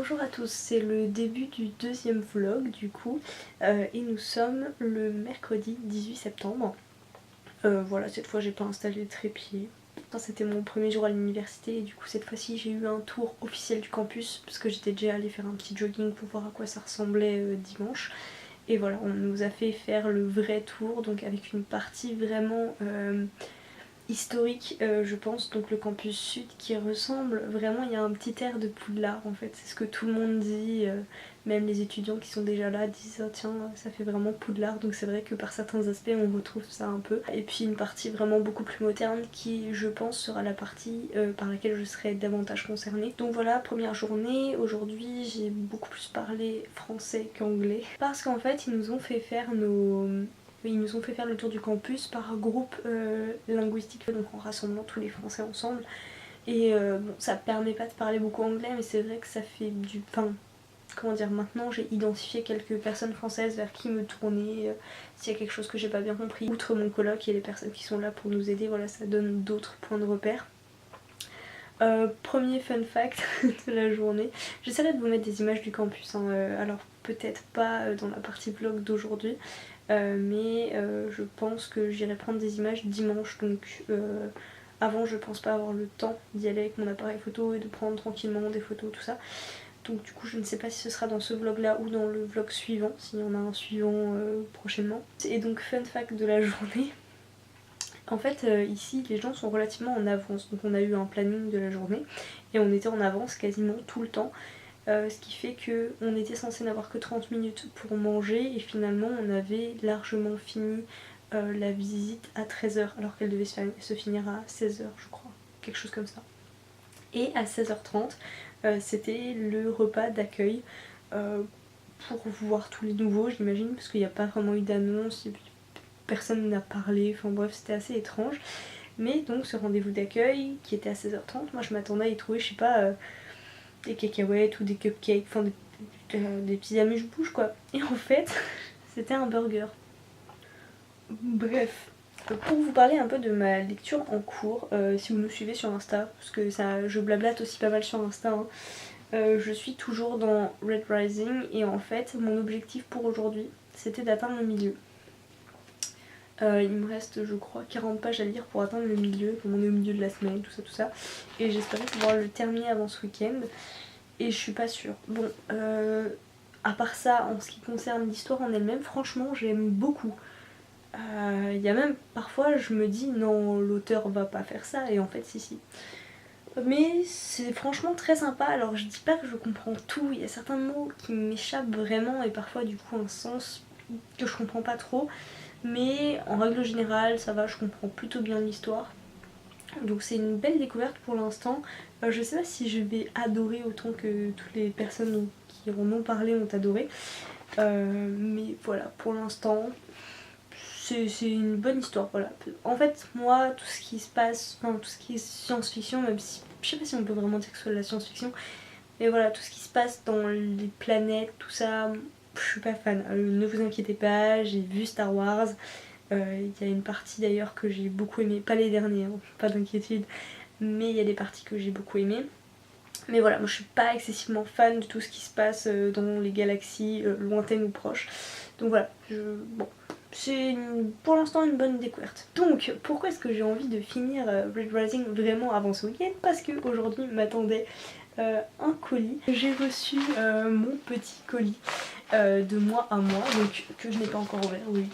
Bonjour à tous, c'est le début du deuxième vlog du coup et nous sommes le mercredi 18 septembre. Voilà, cette fois j'ai pas installé le trépied. C'était mon premier jour à l'université et du coup cette fois-ci j'ai eu un tour officiel du campus parce que j'étais déjà allée faire un petit jogging pour voir à quoi ça ressemblait dimanche. Et voilà, on nous a fait faire le vrai tour, donc avec une partie vraiment historique je pense, donc le campus sud qui ressemble vraiment, il y a un petit air de Poudlard en fait, c'est ce que tout le monde dit, même les étudiants qui sont déjà là disent oh, tiens ça fait vraiment Poudlard, donc c'est vrai que par certains aspects on retrouve ça un peu. Et puis une partie vraiment beaucoup plus moderne qui je pense sera la partie par laquelle je serai davantage concernée. Donc voilà, première journée, aujourd'hui j'ai beaucoup plus parlé français qu'anglais parce qu'en fait ils nous ont fait faire le tour du campus par groupe linguistique, donc en rassemblant tous les Français ensemble. Et bon, ça permet pas de parler beaucoup anglais, mais c'est vrai que ça fait du pain. Comment dire, maintenant j'ai identifié quelques personnes françaises vers qui me tourner s'il y a quelque chose que j'ai pas bien compris. Outre mon coloc et les personnes qui sont là pour nous aider, voilà, ça donne d'autres points de repère. Premier fun fact de la journée, j'essaierai de vous mettre des images du campus, hein, alors peut-être pas dans la partie vlog d'aujourd'hui, mais je pense que j'irai prendre des images dimanche, donc avant je pense pas avoir le temps d'y aller avec mon appareil photo et de prendre tranquillement des photos, tout ça. Donc du coup je ne sais pas si ce sera dans ce vlog là ou dans le vlog suivant, s'il y en a un suivant prochainement. Et donc fun fact de la journée, en fait ici les gens sont relativement en avance, donc on a eu un planning de la journée et on était en avance quasiment tout le temps. Ce qui fait qu'on était censé n'avoir que 30 minutes pour manger et finalement on avait largement fini la visite à 13h alors qu'elle devait se finir à 16h je crois, quelque chose comme ça. Et à 16h30 c'était le repas d'accueil pour voir tous les nouveaux j'imagine, parce qu'il n'y a pas vraiment eu d'annonce, personne n'a parlé, enfin bref c'était assez étrange. Mais donc ce rendez-vous d'accueil qui était à 16h30, moi je m'attendais à y trouver je sais pas des cacahuètes ou des cupcakes, enfin des petits amuse-bouches quoi. Et en fait, c'était un burger. Bref, pour vous parler un peu de ma lecture en cours, si vous nous suivez sur Insta, parce que ça, je blablate aussi pas mal sur Insta, hein, je suis toujours dans Red Rising et en fait, mon objectif pour aujourd'hui, c'était d'atteindre le milieu. Il me reste je crois 40 pages à lire pour atteindre le milieu, comme on est au milieu de la semaine, tout ça, et j'espérais pouvoir le terminer avant ce week-end. Et je suis pas sûre. Bon, à part ça, en ce qui concerne l'histoire en elle-même, franchement, j'aime beaucoup. Il y a même parfois, je me dis non, l'auteur va pas faire ça, et en fait, si. Mais c'est franchement très sympa. Alors, je dis pas que je comprends tout. Il y a certains mots qui m'échappent vraiment, et parfois, du coup, un sens que je comprends pas trop. Mais en règle générale, ça va, je comprends plutôt bien l'histoire. Donc c'est une belle découverte pour l'instant. Je sais pas si je vais adorer autant que toutes les personnes qui en ont parlé ont adoré. Mais voilà, pour l'instant, c'est une bonne histoire. Voilà. En fait, moi, tout ce qui se passe, enfin tout ce qui est science-fiction, même si je sais pas si on peut vraiment dire que ce soit de la science-fiction, mais voilà, tout ce qui se passe dans les planètes, tout ça, je suis pas fan. Ne vous inquiétez pas, j'ai vu Star Wars. Il y a une partie d'ailleurs que j'ai beaucoup aimé, pas les derniers, hein, pas d'inquiétude, mais il y a des parties que j'ai beaucoup aimé. Mais voilà, moi je suis pas excessivement fan de tout ce qui se passe dans les galaxies lointaines ou proches. Donc voilà, bon, c'est pour l'instant une bonne découverte. Donc pourquoi est-ce que j'ai envie de finir Red Rising vraiment avant ce week-end? Parce qu'aujourd'hui m'attendait un colis. J'ai reçu mon petit colis de mois à mois, donc que je n'ai pas encore ouvert, oui,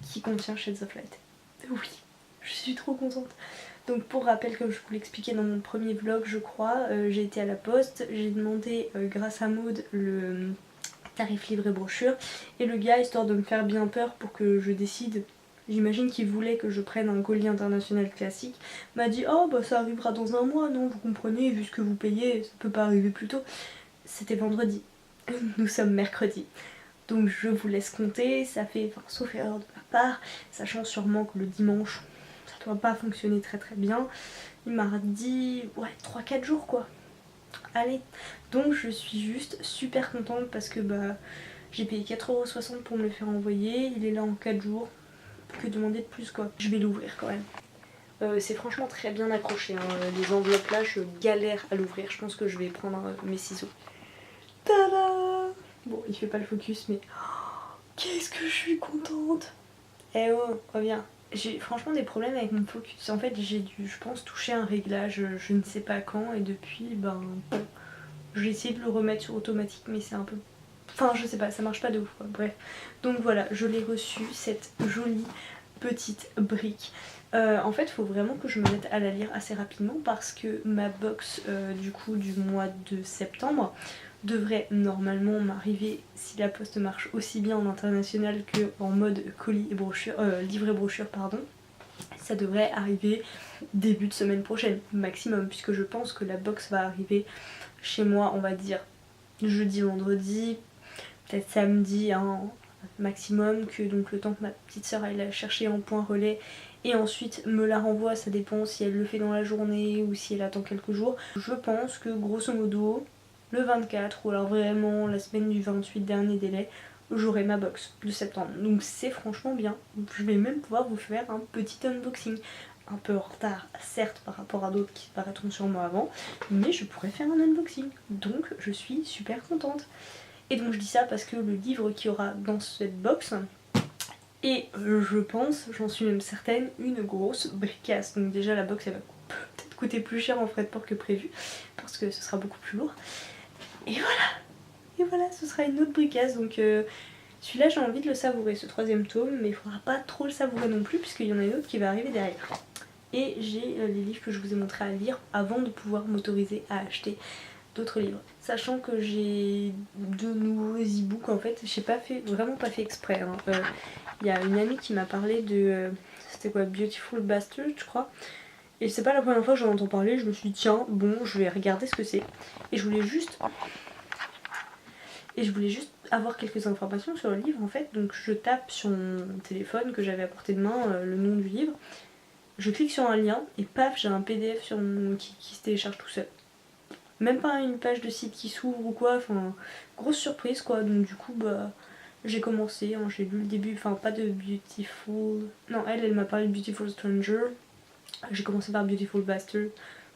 qui contient Shades of Light. Oui, je suis trop contente. Donc pour rappel, comme je vous l'expliquais dans mon premier vlog je crois, j'ai été à la poste, j'ai demandé grâce à Maud le tarif livret brochure et le gars, histoire de me faire bien peur pour que je décide, j'imagine qu'il voulait que je prenne un colis international classique, m'a dit oh bah ça arrivera dans un mois, non vous comprenez, vu ce que vous payez, ça peut pas arriver plus tôt. C'était vendredi, nous sommes mercredi. Donc je vous laisse compter, ça fait, enfin, sauf erreur de ma part, sachant sûrement que le dimanche ça doit pas fonctionner très bien. Il m'a dit ouais 3-4 jours quoi. Allez, donc je suis juste super contente parce que bah j'ai payé 4,60€ pour me le faire envoyer, il est là en 4 jours, que demander de plus quoi. Je vais l'ouvrir quand même. C'est franchement très bien accroché, hein. Les enveloppes là je galère à l'ouvrir, je pense que je vais prendre mes ciseaux. Bon, il fait pas le focus, mais qu'est-ce que je suis contente. Eh oh, reviens. J'ai franchement des problèmes avec mon focus. En fait, j'ai dû, je pense, toucher un réglage, je ne sais pas quand, et depuis, ben, bon, j'ai essayé de le remettre sur automatique, mais c'est un peu... Enfin, je sais pas, ça marche pas de ouf, quoi. Bref. Donc voilà, je l'ai reçu, cette jolie petite brique. En fait, il faut vraiment que je me mette à la lire assez rapidement parce que ma box du coup du mois de septembre devrait normalement m'arriver, si la poste marche aussi bien en international que en mode colis et brochure, livre et brochure pardon, ça devrait arriver début de semaine prochaine maximum, puisque je pense que la box va arriver chez moi, on va dire jeudi, vendredi, peut-être samedi hein, maximum, que donc le temps que ma petite soeur aille la chercher en point relais et ensuite me la renvoie, ça dépend si elle le fait dans la journée ou si elle attend quelques jours. Je pense que grosso modo le 24 ou alors vraiment la semaine du 28 dernier délai, j'aurai ma box de septembre. Donc c'est franchement bien. Je vais même pouvoir vous faire un petit unboxing. Un peu en retard, certes, par rapport à d'autres qui paraîtront sur moi avant, mais je pourrais faire un unboxing. Donc je suis super contente. Et donc je dis ça parce que le livre qu'il y aura dans cette box est, je pense, j'en suis même certaine, une grosse bricasse. Donc déjà la box elle va peut-être coûter plus cher en frais de port que prévu, parce que ce sera beaucoup plus lourd. Et voilà, ce sera une autre bricasse. Donc celui-là j'ai envie de le savourer, ce troisième tome, mais il faudra pas trop le savourer non plus, puisqu'il y en a une autre qui va arriver derrière. Et j'ai les livres que je vous ai montré à lire avant de pouvoir m'autoriser à acheter d'autres livres. Sachant que j'ai de nouveaux e-books en fait, j'ai pas fait, vraiment pas fait exprès. Hein. Y a une amie qui m'a parlé de, c'était quoi, Beautiful Bastard je crois. Et c'est pas la première fois que j'en entends parler, je me suis dit tiens, bon je vais regarder ce que c'est. Et je voulais juste avoir quelques informations sur le livre en fait. Donc je tape sur mon téléphone que j'avais à portée de main le nom du livre. Je clique sur un lien et paf j'ai un PDF sur qui se télécharge tout seul. Même pas une page de site qui s'ouvre ou quoi, enfin grosse surprise quoi. Donc du coup bah j'ai commencé, hein, j'ai lu le début, enfin pas de Beautiful, non elle m'a parlé de Beautiful Stranger. J'ai commencé par Beautiful Bastard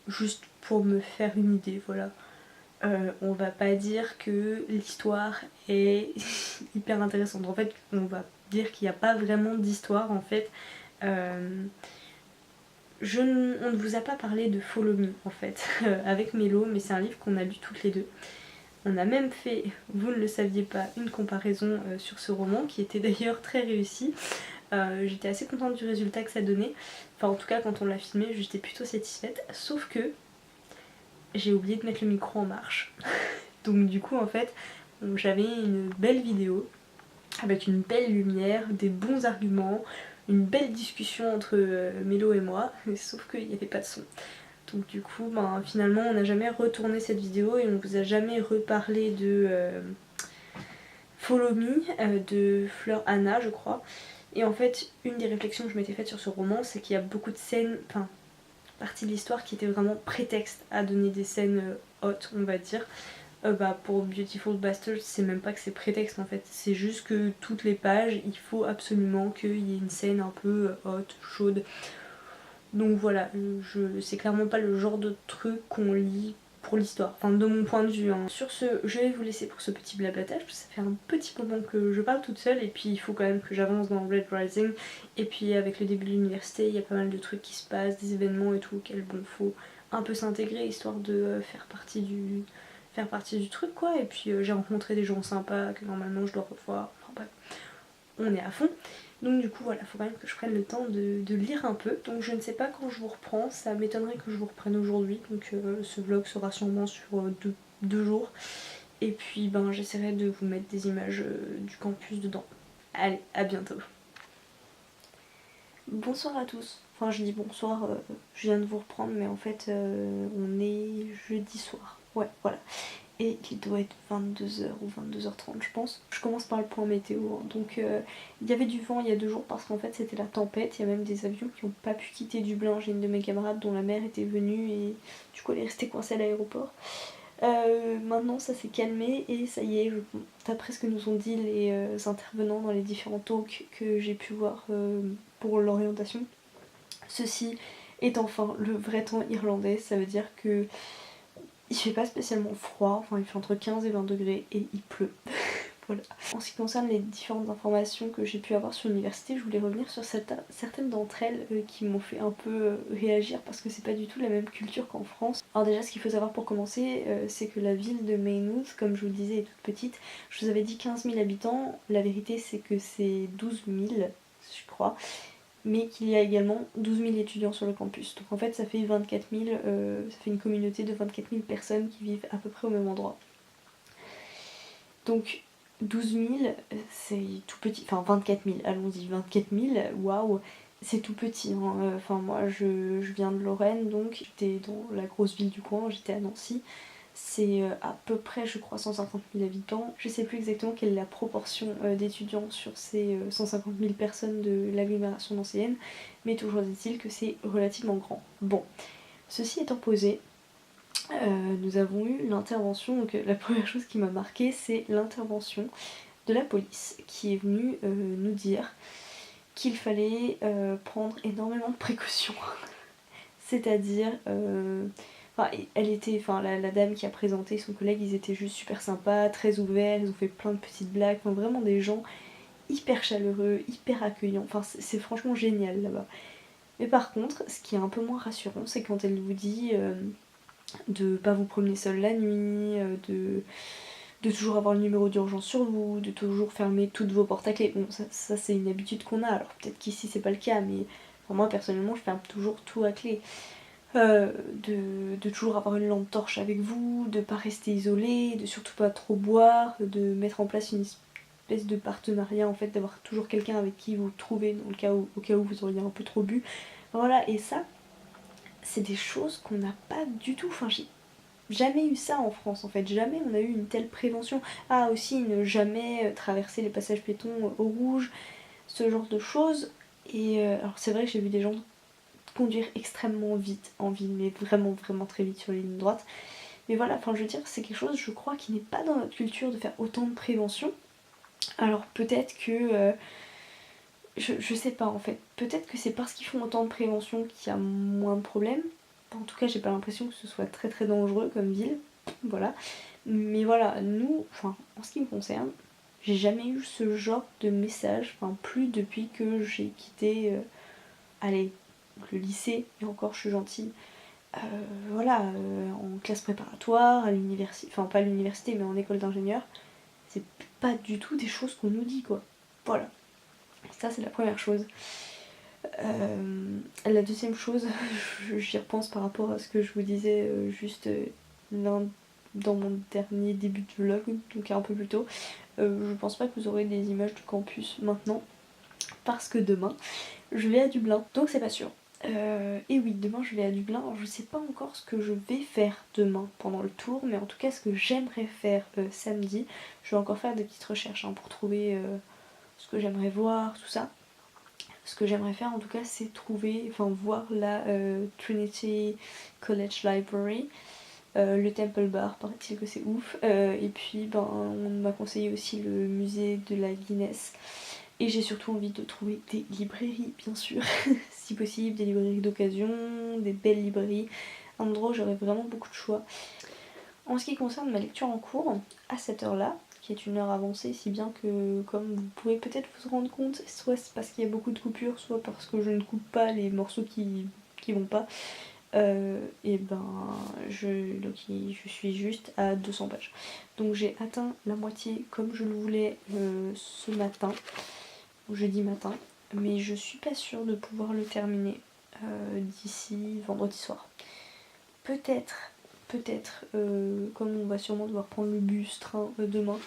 juste pour me faire une idée, voilà. On va pas dire que l'histoire est hyper intéressante, en fait on va dire qu'il n'y a pas vraiment d'histoire en fait. On ne vous a pas parlé de Follow Me en fait avec Mélo, mais c'est un livre qu'on a lu toutes les deux. On a même fait, vous ne le saviez pas, une comparaison sur ce roman qui était d'ailleurs très réussi. J'étais assez contente du résultat que ça donnait. Enfin en tout cas quand on l'a filmé j'étais plutôt satisfaite. Sauf que j'ai oublié de mettre le micro en marche. Donc du coup en fait j'avais une belle vidéo avec une belle lumière, des bons arguments, une belle discussion entre Mélo et moi, sauf qu'il n'y avait pas de son. Donc du coup ben, finalement on n'a jamais retourné cette vidéo et on vous a jamais reparlé de Follow Me de Fleur Anna je crois. Et en fait une des réflexions que je m'étais faite sur ce roman c'est qu'il y a beaucoup de scènes, enfin partie de l'histoire qui était vraiment prétexte à donner des scènes hautes on va dire. Pour Beautiful Bastard c'est même pas que c'est prétexte en fait, c'est juste que toutes les pages il faut absolument qu'il y ait une scène un peu haute, chaude. Donc voilà, c'est clairement pas le genre de truc qu'on lit pour l'histoire, enfin de mon point de vue. Hein. Sur ce, je vais vous laisser pour ce petit blablatage, parce que ça fait un petit moment que je parle toute seule et puis il faut quand même que j'avance dans Red Rising. Et puis avec le début de l'université, il y a pas mal de trucs qui se passent, des événements et tout, auxquels bon, faut un peu s'intégrer histoire de faire partie du truc quoi. Et puis j'ai rencontré des gens sympas que normalement je dois revoir, enfin bref, on est à fond. Donc du coup voilà, faut quand même que je prenne le temps de lire un peu. Donc je ne sais pas quand je vous reprends, ça m'étonnerait que je vous reprenne aujourd'hui. Donc ce vlog sera sûrement sur deux jours. Et puis ben j'essaierai de vous mettre des images du campus dedans. Allez, à bientôt. Bonsoir à tous. Enfin je dis bonsoir, je viens de vous reprendre mais en fait on est jeudi soir. Ouais voilà. Et il doit être 22h ou 22h30 je pense. Je commence par le point météo. Hein. Donc il y avait du vent il y a 2 jours parce qu'en fait c'était la tempête. Il y a même des avions qui n'ont pas pu quitter Dublin. J'ai une de mes camarades dont la mère était venue et du coup elle est restée coincée à l'aéroport. Maintenant ça s'est calmé et ça y est, d'après ce que nous ont dit les intervenants dans les différents talks que j'ai pu voir pour l'orientation, ceci est enfin le vrai temps irlandais. Ça veut dire que il fait pas spécialement froid, enfin il fait entre 15 et 20 degrés et il pleut. voilà. En ce qui concerne les différentes informations que j'ai pu avoir sur l'université, je voulais revenir sur certaines d'entre elles qui m'ont fait un peu réagir parce que c'est pas du tout la même culture qu'en France. Alors déjà, ce qu'il faut savoir pour commencer, c'est que la ville de Maynooth, comme je vous le disais, est toute petite. Je vous avais dit 15 000 habitants, la vérité c'est que c'est 12 000, je crois, mais qu'il y a également 12 000 étudiants sur le campus. Donc en fait ça fait 24 000, ça fait une communauté de 24 000 personnes qui vivent à peu près au même endroit. Donc 12 000, c'est tout petit, enfin 24 000, allons-y, 24 000, waouh, c'est tout petit. Hein. Enfin moi je viens de Lorraine, donc j'étais dans la grosse ville du coin, j'étais à Nancy. C'est à peu près, je crois, 150 000 habitants. Je sais plus exactement quelle est la proportion d'étudiants sur ces 150 000 personnes de l'agglomération nancéenne, mais toujours est-il que c'est relativement grand. Bon, ceci étant posé, nous avons eu l'intervention, donc la première chose qui m'a marquée, c'est l'intervention de la police qui est venue nous dire qu'il fallait prendre énormément de précautions. C'est-à-dire... la dame qui a présenté son collègue, ils étaient juste super sympas, très ouverts, ils ont fait plein de petites blagues, enfin, vraiment des gens hyper chaleureux, hyper accueillants, enfin c'est franchement génial là-bas. Mais par contre, ce qui est un peu moins rassurant, c'est quand elle vous dit de pas vous promener seul la nuit, de toujours avoir le numéro d'urgence sur vous, de toujours fermer toutes vos portes à clé. Bon, ça c'est une habitude qu'on a, alors peut-être qu'ici c'est pas le cas, mais pour moi personnellement je ferme toujours tout à clé. De toujours avoir une lampe torche avec vous, de pas rester isolé, de surtout pas trop boire, de mettre en place une espèce de partenariat en fait, d'avoir toujours quelqu'un avec qui vous trouvez dans le cas où, au cas où vous auriez un peu trop bu. Voilà, et ça, c'est des choses qu'on n'a pas du tout. Enfin, j'ai jamais eu ça en France en fait, jamais on a eu une telle prévention. Ah, aussi, ne jamais traverser les passages piétons au rouge, ce genre de choses. Et alors, c'est vrai que j'ai vu des gens conduire extrêmement vite en ville, mais vraiment vraiment très vite sur les lignes droites. Mais voilà, enfin je veux dire, c'est quelque chose je crois qui n'est pas dans notre culture de faire autant de prévention. Alors peut-être que... je sais pas en fait, peut-être que c'est parce qu'ils font autant de prévention qu'il y a moins de problèmes. En tout cas j'ai pas l'impression que ce soit très très dangereux comme ville, voilà. Mais voilà, nous, enfin en ce qui me concerne, j'ai jamais eu ce genre de message, enfin plus depuis que j'ai quitté, allez, le lycée, et encore je suis gentille, en classe préparatoire, à l'université, enfin pas à l'université mais en école d'ingénieur, c'est pas du tout des choses qu'on nous dit quoi. Voilà, ça c'est la première chose. La deuxième chose, j'y repense par rapport à ce que je vous disais juste dans mon dernier début de vlog, donc un peu plus tôt. Je pense pas que vous aurez des images du campus maintenant, parce que demain je vais à Dublin, donc c'est pas sûr. Et oui, demain je vais à Dublin. Alors, je sais pas encore ce que je vais faire demain pendant le tour, mais en tout cas ce que j'aimerais faire samedi, je vais encore faire des petites recherches pour trouver ce que j'aimerais voir, tout ça. Ce que j'aimerais faire en tout cas c'est voir la Trinity College Library, le Temple Bar, paraît-il que c'est ouf, et puis on m'a conseillé aussi le musée de la Guinness. Et j'ai surtout envie de trouver des librairies, bien sûr, si possible, des librairies d'occasion, des belles librairies, un endroit où j'aurais vraiment beaucoup de choix. En ce qui concerne ma lecture en cours, à cette heure-là, qui est une heure avancée, si bien que, comme vous pouvez peut-être vous rendre compte, soit c'est parce qu'il y a beaucoup de coupures, soit parce que je ne coupe pas les morceaux qui vont pas, je suis juste à 200 pages. Donc j'ai atteint la moitié comme je le voulais ce matin, jeudi matin, mais je suis pas sûre de pouvoir le terminer d'ici vendredi soir. Peut-être, comme on va sûrement devoir prendre le bus, train demain,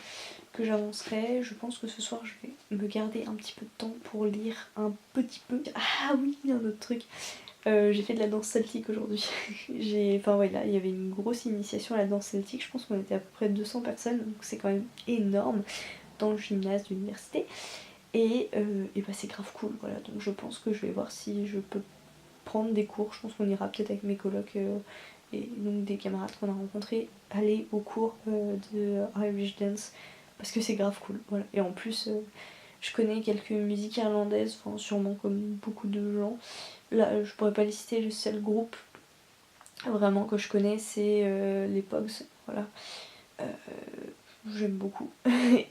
que j'avancerai. Je pense que ce soir je vais me garder un petit peu de temps pour lire un petit peu. Ah oui, il y a un autre truc. J'ai fait de la danse celtique aujourd'hui. Il y avait une grosse initiation à la danse celtique. Je pense qu'on était à peu près 200 personnes, donc c'est quand même énorme dans le gymnase de l'université. Et c'est grave cool, voilà. Donc je pense que je vais voir si je peux prendre des cours. Je pense qu'on ira peut-être avec mes colocs et donc des camarades qu'on a rencontrés, aller au cours de Irish Dance parce que c'est grave cool, voilà. Et en plus, je connais quelques musiques irlandaises, enfin sûrement comme beaucoup de gens. Là, je pourrais pas les citer, le seul groupe vraiment que je connais, c'est les Pogs, voilà. j'aime beaucoup.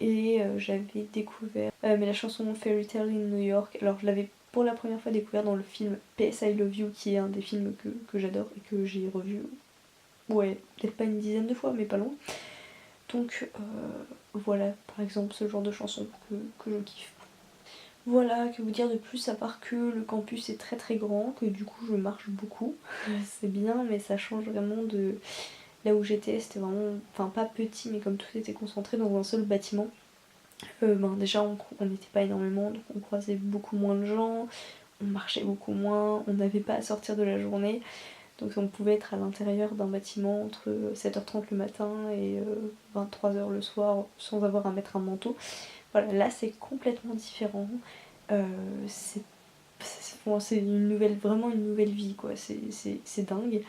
Et j'avais découvert mais la chanson Fairy Tale in New York, alors je l'avais pour la première fois découvert dans le film PS I Love You, qui est un des films que j'adore et que j'ai revu, ouais, peut-être pas une dizaine de fois mais pas loin. Donc voilà par exemple ce genre de chanson que je kiffe. Voilà, que vous dire de plus à part que le campus est très très grand, que du coup je marche beaucoup. C'est bien mais ça change vraiment de là où j'étais, c'était vraiment, enfin pas petit mais comme tout était concentré dans un seul bâtiment. Déjà on n'était pas énormément donc on croisait beaucoup moins de gens, on marchait beaucoup moins, on n'avait pas à sortir de la journée. Donc on pouvait être à l'intérieur d'un bâtiment entre 7h30 le matin et 23h le soir sans avoir à mettre un manteau. Voilà, là c'est complètement différent. C'est vraiment une nouvelle vie quoi, c'est dingue.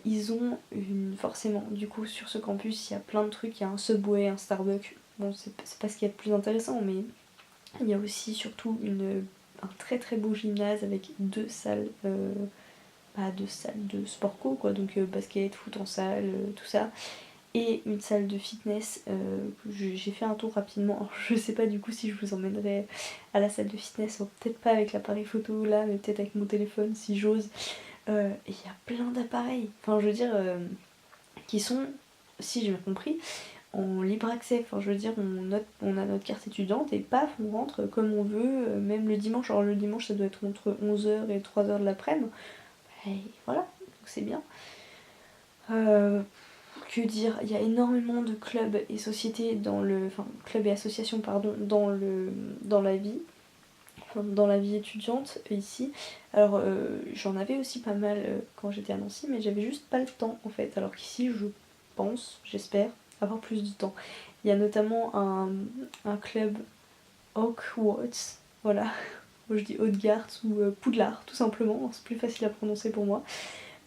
Ils ont forcément, du coup sur ce campus il y a plein de trucs, il y a un Subway, un Starbucks. Bon c'est pas ce qu'il y a de plus intéressant mais il y a aussi surtout un très très beau gymnase avec deux salles de salles de sport co quoi, donc basket, foot en salle, tout ça, et une salle de fitness. J'ai fait un tour rapidement, alors, je sais pas du coup si je vous emmènerai à la salle de fitness, peut-être pas avec l'appareil photo là, mais peut-être avec mon téléphone si j'ose. Et il y a plein d'appareils, enfin je veux dire, qui sont, si j'ai bien compris, en libre accès. Enfin je veux dire, on a notre carte étudiante et paf, on rentre comme on veut, même le dimanche. Alors le dimanche ça doit être entre 11h et 3h de l'après-midi. Et voilà, donc c'est bien. Que dire, il y a énormément de clubs et sociétés enfin clubs et associations pardon, dans la vie, enfin, dans la vie étudiante ici. Alors j'en avais aussi pas mal quand j'étais à Nancy, mais j'avais juste pas le temps en fait. Alors qu'ici je pense, j'espère, avoir plus de temps. Il y a notamment un club Hogwarts, voilà, moi je dis Haute-Garde ou Poudlard tout simplement, c'est plus facile à prononcer pour moi.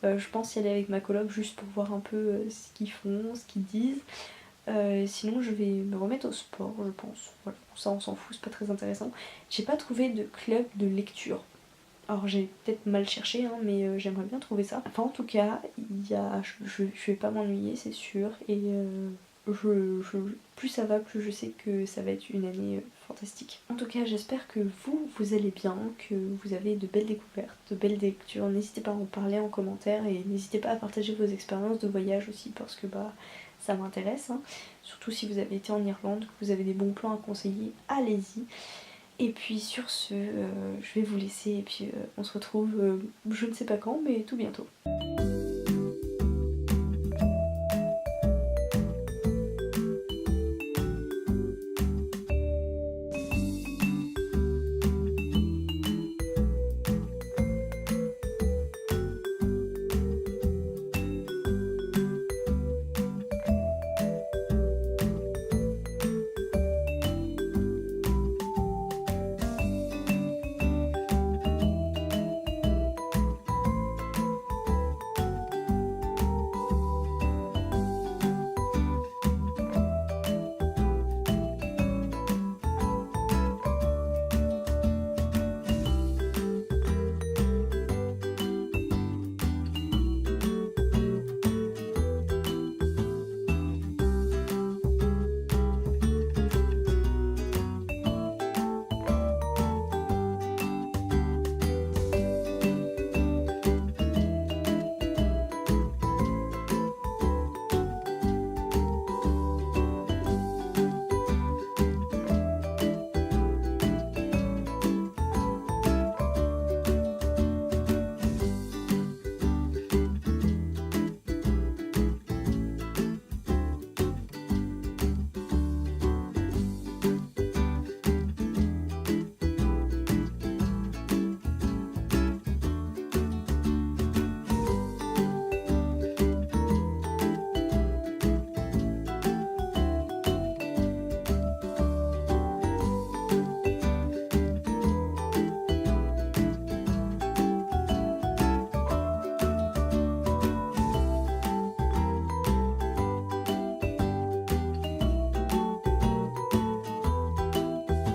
Je pense y aller avec ma coloc juste pour voir un peu ce qu'ils font, ce qu'ils disent. Sinon je vais me remettre au sport je pense. Voilà, ça on s'en fout, c'est pas très intéressant. J'ai pas trouvé de club de lecture. Alors j'ai peut-être mal cherché hein, mais j'aimerais bien trouver ça. Enfin en tout cas, je vais pas m'ennuyer c'est sûr. Et plus ça va, plus je sais que ça va être une année fantastique. En tout cas, j'espère que vous allez bien, que vous avez de belles découvertes, de belles lectures. N'hésitez pas à en parler en commentaire et n'hésitez pas à partager vos expériences de voyage aussi parce que ça m'intéresse. Hein. Surtout si vous avez été en Irlande, que vous avez des bons plans à conseiller, allez-y. Et puis sur ce, je vais vous laisser et puis on se retrouve je ne sais pas quand, mais tout bientôt.